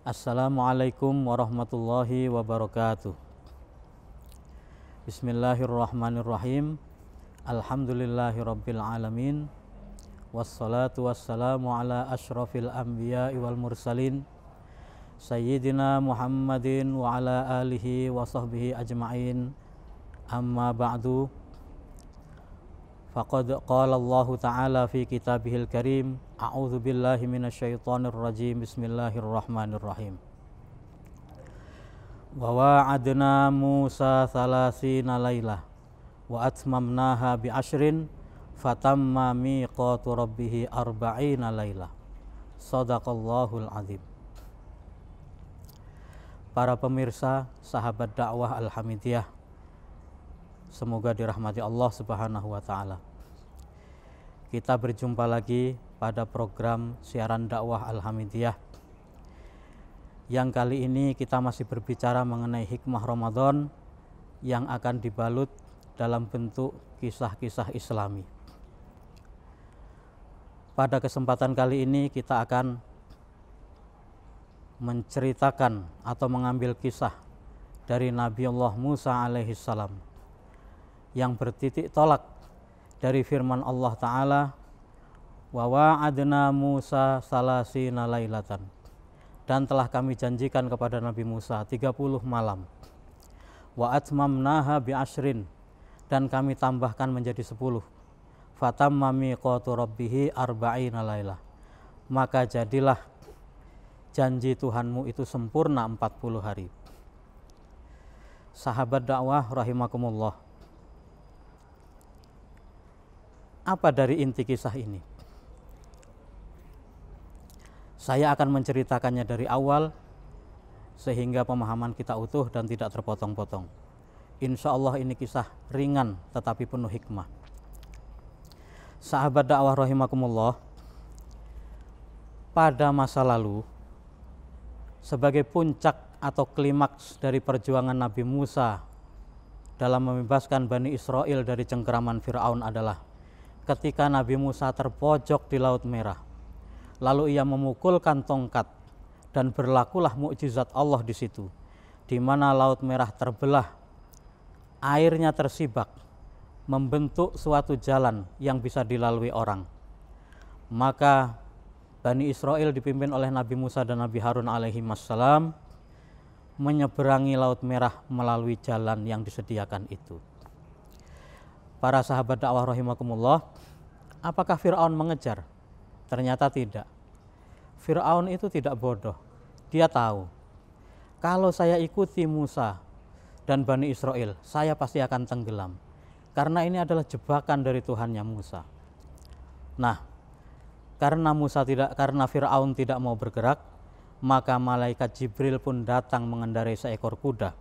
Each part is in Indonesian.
Assalamualaikum warahmatullahi wabarakatuh. Bismillahirrahmanirrahim. Alhamdulillahirabbil alamin. Wassalatu wassalamu ala asyrafil anbiya'i wal mursalin Sayyidina Muhammadin wa ala alihi wa sahbihi ajma'in. Amma ba'du. Faqad qala Allah Ta'ala fi kitabihil karim. A'udzu billahi minasyaitonir rajim. Bismillahirrahmanirrahim. Wa wa'adna Musa 30 lailah wa atmamnaha bi asyrin fatamma miqatu rabbih 40 lailah. Shadaqallahul azim. Para pemirsa, sahabat dakwah Al-Hamidiyah, semoga dirahmati Allah Subhanahu wa taala. Kita berjumpa lagi pada program siaran dakwah Al-Hamidiyah. Yang kali ini kita masih berbicara mengenai hikmah Ramadan yang akan dibalut dalam bentuk kisah-kisah Islami. Pada kesempatan kali ini kita akan menceritakan atau mengambil kisah dari Nabi Allah Musa alaihissalam yang bertitik tolak dari firman Allah Ta'ala, wa wa'adna Musa 30 lailatan, dan telah kami janjikan kepada Nabi Musa 30 malam, wa atmamnaha bi asyrin, dan kami tambahkan menjadi 10, fatamma miqatu rabbih 40 lailah, maka jadilah janji Tuhanmu itu sempurna 40 hari. Sahabat dakwah rahimakumullah, apa dari inti kisah ini? Saya akan menceritakannya dari awal sehingga pemahaman kita utuh dan tidak terpotong-potong. Insya Allah ini kisah ringan tetapi penuh hikmah. Sahabat dakwah rahimakumullah, pada masa lalu, sebagai puncak atau klimaks dari perjuangan Nabi Musa dalam membebaskan Bani Israel dari cengkeraman Fir'aun adalah ketika Nabi Musa terpojok di Laut Merah, lalu ia memukulkan tongkat dan berlakulah mukjizat Allah di situ, di mana Laut Merah terbelah, airnya tersibak, membentuk suatu jalan yang bisa dilalui orang. Maka Bani Israel dipimpin oleh Nabi Musa dan Nabi Harun alaihi wassalam menyeberangi Laut Merah melalui jalan yang disediakan itu. Para sahabat dakwah rahimakumullah, apakah Fir'aun mengejar? Ternyata tidak. Fir'aun itu tidak bodoh. Dia tahu, kalau saya ikuti Musa dan Bani Israel, saya pasti akan tenggelam. Karena ini adalah jebakan dari Tuhannya Musa. Nah, karena Fir'aun tidak mau bergerak, maka malaikat Jibril pun datang mengendarai seekor kuda.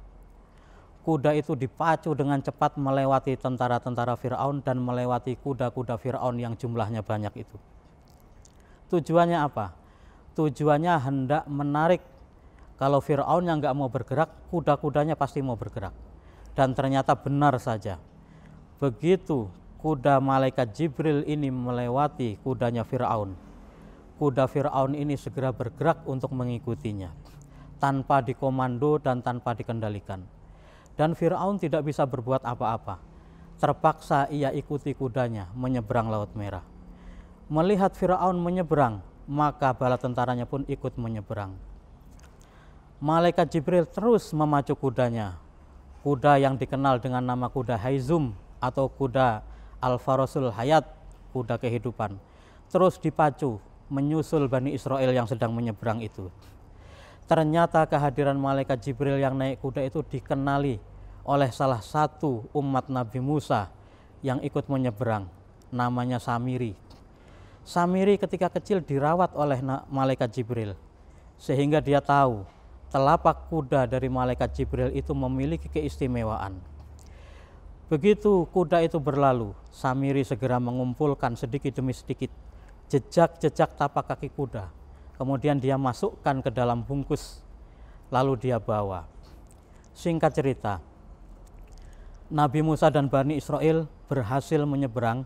Kuda itu dipacu dengan cepat melewati tentara-tentara Fir'aun dan melewati kuda-kuda Fir'aun yang jumlahnya banyak itu. Tujuannya apa? Tujuannya hendak menarik, kalau Fir'aun yang nggak mau bergerak, kuda-kudanya pasti mau bergerak. Dan ternyata benar saja. Begitu kuda malaikat Jibril ini melewati kudanya Fir'aun, kuda Fir'aun ini segera bergerak untuk mengikutinya, tanpa dikomando dan tanpa dikendalikan. Dan Fir'aun tidak bisa berbuat apa-apa. Terpaksa ia ikuti kudanya menyeberang Laut Merah. Melihat Fir'aun menyeberang, maka bala tentaranya pun ikut menyeberang. Malaikat Jibril terus memacu kudanya, kuda yang dikenal dengan nama kuda Haizum atau kuda Al-Farasul Hayat, kuda kehidupan, terus dipacu menyusul Bani Israel yang sedang menyeberang itu. Ternyata kehadiran malaikat Jibril yang naik kuda itu dikenali oleh salah satu umat Nabi Musa yang ikut menyeberang, namanya Samiri. Samiri ketika kecil dirawat oleh malaikat Jibril, sehingga dia tahu telapak kuda dari malaikat Jibril itu memiliki keistimewaan. Begitu kuda itu berlalu, Samiri segera mengumpulkan sedikit demi sedikit jejak-jejak tapak kaki kuda. Kemudian dia masukkan ke dalam bungkus, lalu dia bawa. Singkat cerita, Nabi Musa dan Bani Israel berhasil menyeberang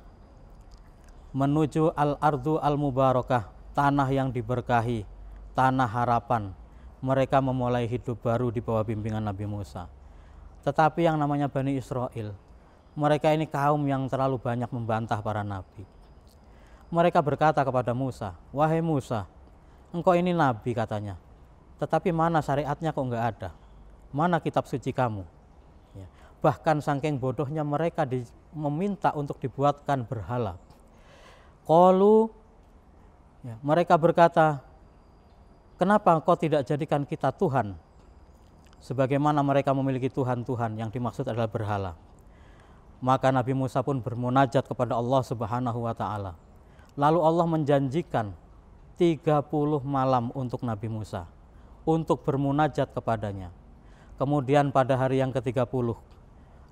menuju Al-Ardu Al-Mubarakah, tanah yang diberkahi, tanah harapan, mereka memulai hidup baru di bawah bimbingan Nabi Musa. Tetapi yang namanya Bani Israel, mereka ini kaum yang terlalu banyak membantah para nabi. Mereka berkata kepada Musa, "Wahai Musa, engkau ini nabi," katanya, "tetapi mana syariatnya kok enggak ada? Mana kitab suci kamu?" Ya. Bahkan saking bodohnya mereka meminta untuk dibuatkan berhala. Qalu, ya, mereka berkata, "Kenapa engkau tidak jadikan kita Tuhan?" Sebagaimana mereka memiliki Tuhan-Tuhan yang dimaksud adalah berhala. Maka Nabi Musa pun bermunajat kepada Allah Subhanahu wa ta'ala. Lalu Allah menjanjikan 30 malam untuk Nabi Musa untuk bermunajat kepadanya. Kemudian pada hari yang ke-30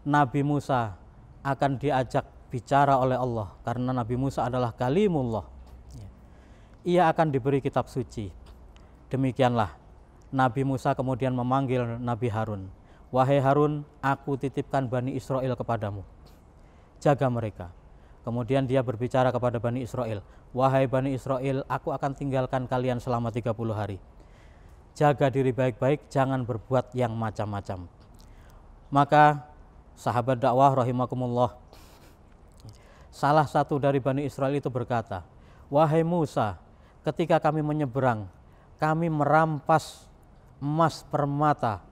Nabi Musa akan diajak bicara oleh Allah karena Nabi Musa adalah kalimullah. Ia akan diberi kitab suci. Demikianlah Nabi Musa kemudian memanggil Nabi Harun, "Wahai Harun, aku titipkan Bani Israel kepadamu. Jaga mereka." Kemudian dia berbicara kepada Bani Israel, "Wahai Bani Israel, aku akan tinggalkan kalian selama 30 hari. Jaga diri baik-baik, jangan berbuat yang macam-macam." Maka sahabat dakwah rahimakumullah, salah satu dari Bani Israel itu berkata, "Wahai Musa, ketika kami menyeberang, kami merampas emas permata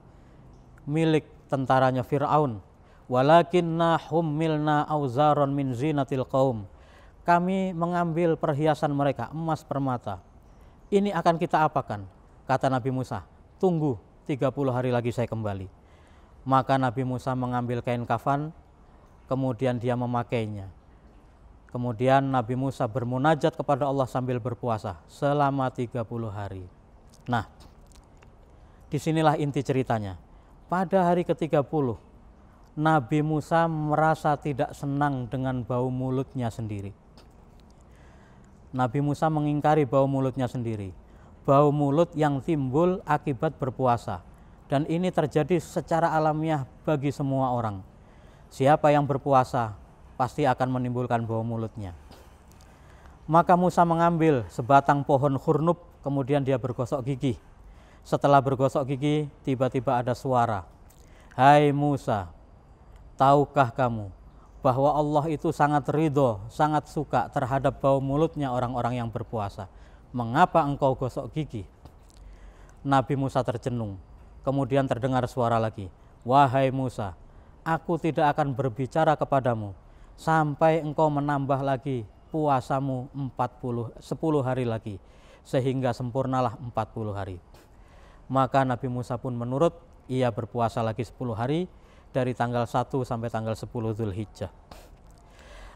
milik tentaranya Fir'aun. Walakinna hummilna auzaron min zinatil qaum." Kami mengambil perhiasan mereka, emas permata. "Ini akan kita apakan?" Kata Nabi Musa, "Tunggu 30 hari lagi saya kembali." Maka Nabi Musa mengambil kain kafan, kemudian dia memakainya. Kemudian Nabi Musa bermunajat kepada Allah sambil berpuasa selama 30 hari. Nah, disinilah inti ceritanya. Pada hari ke-30, Nabi Musa merasa tidak senang dengan bau mulutnya sendiri. Nabi Musa mengingkari bau mulutnya sendiri. Bau mulut yang timbul akibat berpuasa. Dan ini terjadi secara alamiah bagi semua orang. Siapa yang berpuasa pasti akan menimbulkan bau mulutnya. Maka Musa mengambil sebatang pohon khurnub, kemudian dia bergosok gigi. Setelah bergosok gigi, tiba-tiba ada suara, "Hai Musa, tahukah kamu bahwa Allah itu sangat ridho, sangat suka terhadap bau mulutnya orang-orang yang berpuasa. Mengapa engkau gosok gigi?" Nabi Musa tercenung. Kemudian terdengar suara lagi, "Wahai Musa, aku tidak akan berbicara kepadamu sampai engkau menambah lagi puasamu 10 hari lagi, sehingga sempurnalah 40 hari. Maka Nabi Musa pun menurut, ia berpuasa lagi 10 hari dari tanggal 1 sampai tanggal 10 Dzulhijjah.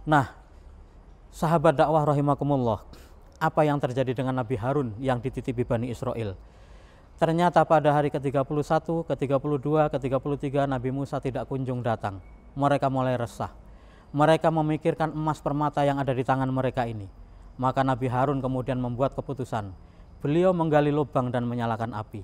Nah, sahabat dakwah rahimakumullah, apa yang terjadi dengan Nabi Harun yang dititipi Bani Israel? Ternyata pada hari ke-31, ke-32, ke-33 Nabi Musa tidak kunjung datang. Mereka mulai resah. Mereka memikirkan emas permata yang ada di tangan mereka ini. Maka Nabi Harun kemudian membuat keputusan. Beliau menggali lubang dan menyalakan api.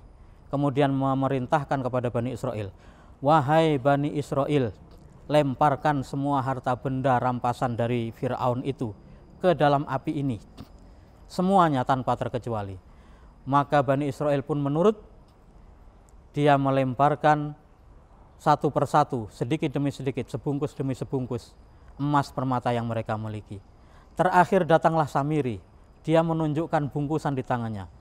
Kemudian memerintahkan kepada Bani Israel, "Wahai Bani Israel, lemparkan semua harta benda rampasan dari Fir'aun itu ke dalam api ini. Semuanya tanpa terkecuali." Maka Bani Israel pun menurut, dia melemparkan satu persatu, sedikit demi sedikit, sebungkus demi sebungkus emas permata yang mereka miliki. Terakhir datanglah Samiri, dia menunjukkan bungkusan di tangannya.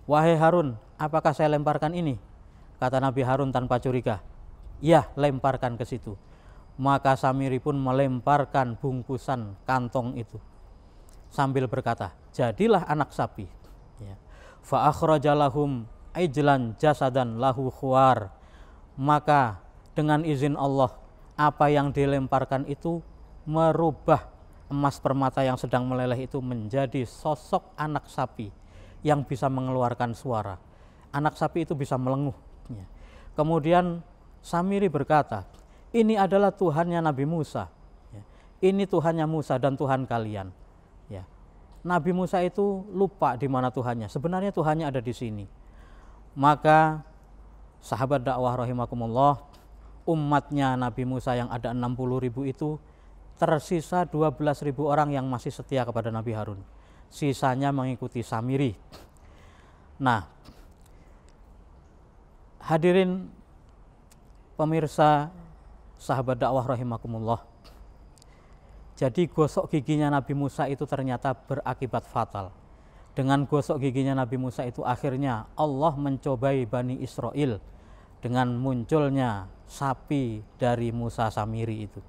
"Wahai Harun, apakah saya lemparkan ini?" Kata Nabi Harun tanpa curiga, "Ya, lemparkan ke situ." Maka Samiri pun melemparkan bungkusan kantong itu sambil berkata, "Jadilah anak sapi." Ya. Fa akhrajalahum ijlan jasadan lahu khuwar. Maka dengan izin Allah, apa yang dilemparkan itu merubah emas permata yang sedang meleleh itu menjadi sosok anak sapi yang bisa mengeluarkan suara. Anak sapi itu bisa melenguh. Kemudian Samiri berkata, "Ini adalah Tuhannya Nabi Musa. Ini Tuhannya Musa dan Tuhan kalian." Ya. Nabi Musa itu lupa di mana Tuhannya. Sebenarnya Tuhannya ada di sini. Maka sahabat dakwah rahimakumullah, umatnya Nabi Musa yang ada 60.000 itu tersisa 12.000 orang yang masih setia kepada Nabi Harun. Sisanya mengikuti Samiri. Nah, Hadirin pemirsa sahabat dakwah rahimakumullah. Jadi gosok giginya Nabi Musa itu ternyata berakibat fatal. Dengan gosok giginya Nabi Musa itu akhirnya Allah mencobai Bani Israel dengan munculnya sapi dari Musa Samiri itu.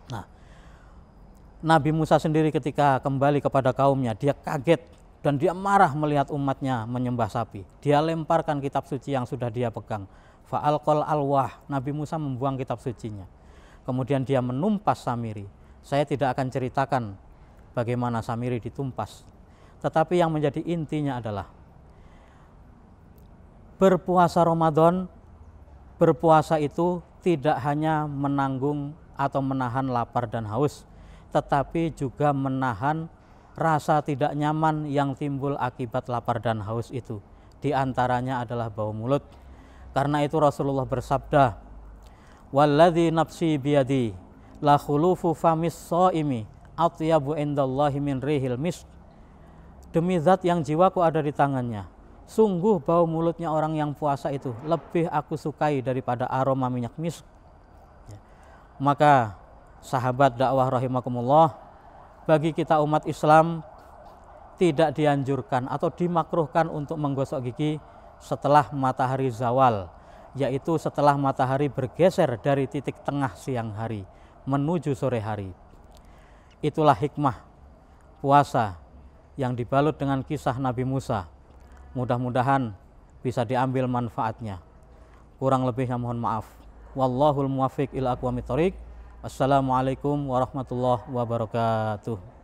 Nah, Nabi Musa sendiri ketika kembali kepada kaumnya, dia kaget dan dia marah melihat umatnya menyembah sapi. Dia lemparkan kitab suci yang sudah dia pegang. Fa'alqal alwah, Nabi Musa membuang kitab sucinya. Kemudian dia menumpas Samiri. Saya tidak akan ceritakan bagaimana Samiri ditumpas. Tetapi yang menjadi intinya adalah berpuasa Ramadan, berpuasa itu tidak hanya menanggung atau menahan lapar dan haus, tetapi juga menahan rasa tidak nyaman yang timbul akibat lapar dan haus itu. Di antaranya adalah bau mulut. Karena itu Rasulullah bersabda, "Walladzi nafsi biyadi la khulufu famis shaimi atyabu indallahi min rihil misk." Demi zat yang jiwaku ada di tangannya, sungguh bau mulutnya orang yang puasa itu lebih aku sukai daripada aroma minyak misk. Maka sahabat dakwah rahimakumullah, bagi kita umat Islam tidak dianjurkan atau dimakruhkan untuk menggosok gigi setelah matahari zawal, yaitu setelah matahari bergeser dari titik tengah siang hari menuju sore hari. Itulah hikmah puasa yang dibalut dengan kisah Nabi Musa. Mudah-mudahan bisa diambil manfaatnya. Kurang lebihnya mohon maaf. Wallahul muwaffiq ila aqwamit thoriq. Wassalamualaikum warahmatullahi wabarakatuh.